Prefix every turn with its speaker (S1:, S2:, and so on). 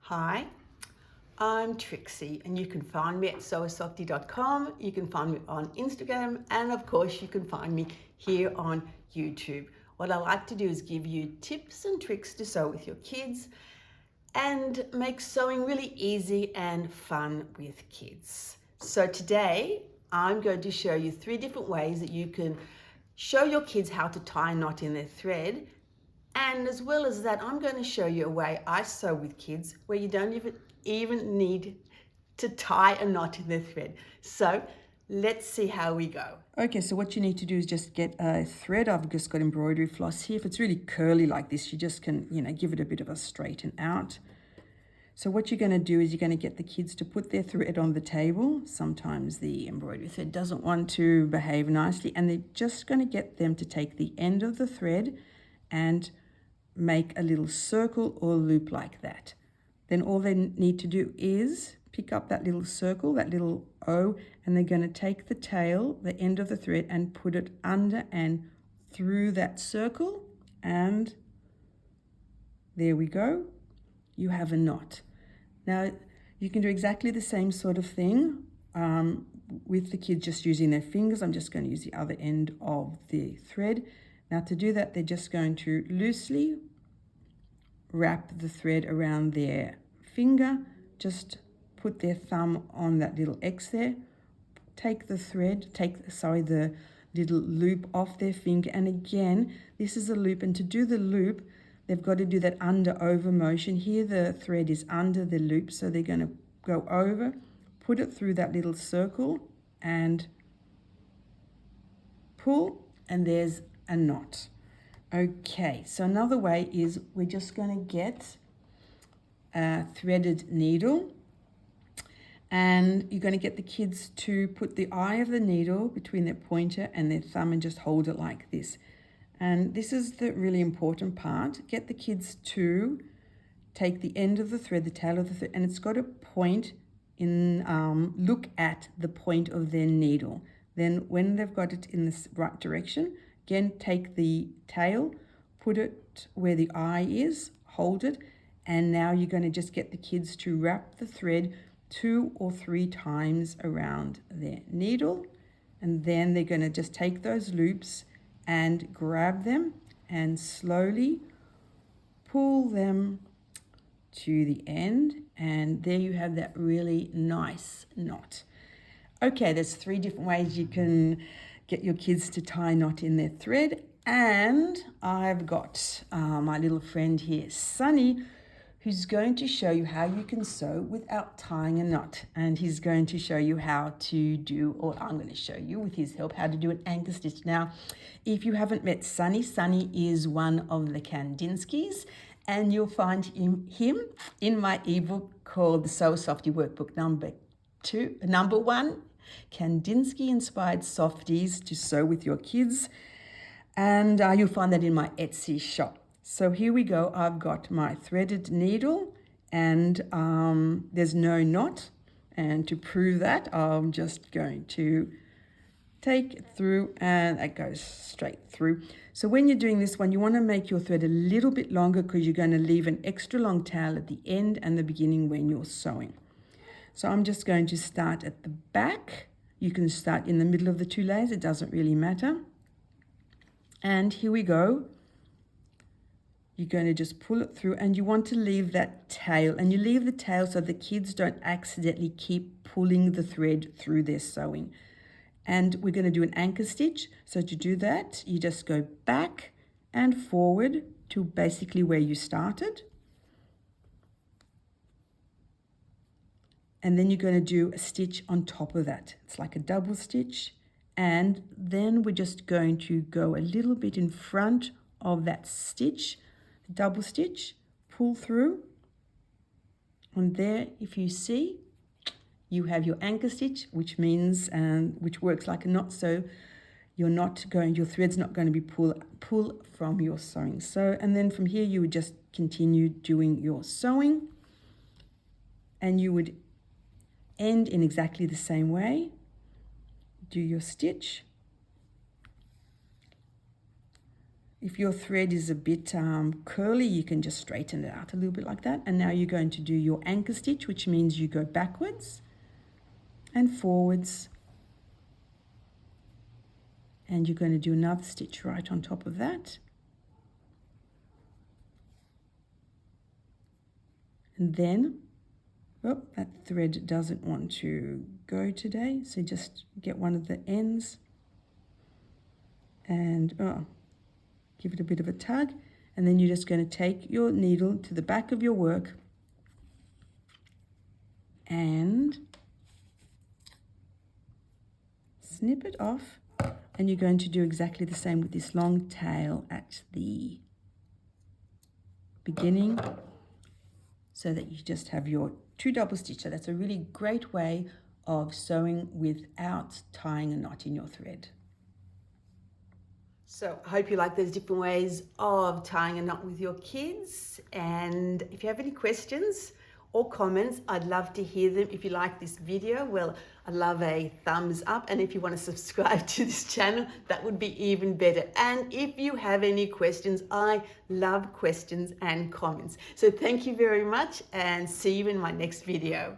S1: Hi, I'm Trixie, and you can find me at sewasofty.com. You can find me on Instagram, and of course, you can find me here on YouTube. What I like to do is give you tips and tricks to sew with your kids and make sewing really easy and fun with kids. So today, I'm going to show you 3 different ways that you can show your kids how to tie a knot in their thread. And as well as that, I'm going to show you a way I sew with kids where you don't even need to tie a knot in their thread. So let's see how we go.
S2: Okay, so what you need to do is just get a thread. I've just got embroidery floss here. If it's really curly like this, you just can, give it a bit of a straighten out. So what you're going to do is you're going to get the kids to put their thread on the table. Sometimes the embroidery thread doesn't want to behave nicely, and they're just going to get them to take the end of the thread and make a little circle or loop like that. Then all they need to do is pick up that little circle, that little O, and they're going to take the tail, the end of the thread, and put it under and through that circle, and there we go. You have a knot. Now, you can do exactly the same sort of thing with the kids just using their fingers. I'm just going to use the other end of the thread. Now, to do that, they're just going to loosely wrap the thread around their finger. Just put their thumb on that little X there. Take the thread, the little loop off their finger. And again, this is a loop. And to do the loop, they've got to do that under-over motion. Here the thread is under the loop, so they're going to go over, put it through that little circle, and pull, and there's a knot. Okay, so another way is we're just going to get a threaded needle, and you're going to get the kids to put the eye of the needle between their pointer and their thumb and just hold it like this. And this is the really important part. Get the kids to take the end of the thread, the tail of the thread, and it's got to point in, look at the point of their needle. Then when they've got it in the right direction, again, take the tail, put it where the eye is, hold it, and now you're going to just get the kids to wrap the thread 2 or 3 times around their needle, and then they're going to just take those loops and grab them and slowly pull them to the end, and there you have that really nice knot. Okay, there's 3 different ways you can get your kids to tie a knot in their thread, and I've got my little friend here, Sunny, who's going to show you how you can sew without tying a knot. And he's going to show you how to do, or I'm going to show you with his help, how to do an anchor stitch. Now, if you haven't met Sunny, Sunny is one of the Kandinskys, and you'll find him in my ebook called the Sew Softy Workbook number 1, Kandinsky Inspired Softies to Sew with Your Kids. And you'll find that in my Etsy shop. So here we go. I've got my threaded needle, and there's no knot. And to prove that, I'm just going to take it through, and it goes straight through. So when you're doing this one, you want to make your thread a little bit longer because you're going to leave an extra long tail at the end and the beginning when you're sewing. So I'm just going to start at the back. You can start in the middle of the 2 layers. It doesn't really matter. And here we go. You're going to just pull it through, and you want to leave that tail, and you leave the tail so the kids don't accidentally keep pulling the thread through their sewing. And we're going to do an anchor stitch. So to do that, you just go back and forward to basically where you started. And then you're going to do a stitch on top of that. It's like a double stitch. And then we're just going to go a little bit in front of that stitch, double stitch, pull through. And there, if you see, you have your anchor stitch, which means, which works like a knot. So your thread's not going to be pull from your sewing. So, and then from here, you would just continue doing your sewing, and you would end in exactly the same way. Do your stitch. if your thread is a bit curly, you can just straighten it out a little bit like that. And now you're going to do your anchor stitch, which means you go backwards and forwards. And you're going to do another stitch right on top of that. And then, oh, that thread doesn't want to go today, so just get one of the ends and give it a bit of a tug, and then you're just going to take your needle to the back of your work and snip it off, and you're going to do exactly the same with this long tail at the beginning, so that you just have your 2 double stitch. So that's a really great way of sewing without tying a knot in your thread.
S1: So I hope you like those different ways of tying a knot with your kids. And if you have any questions or comments, I'd love to hear them. If you like this video, well, I love a thumbs up. And if you want to subscribe to this channel, that would be even better. And if you have any questions, I love questions and comments. So thank you very much, and see you in my next video.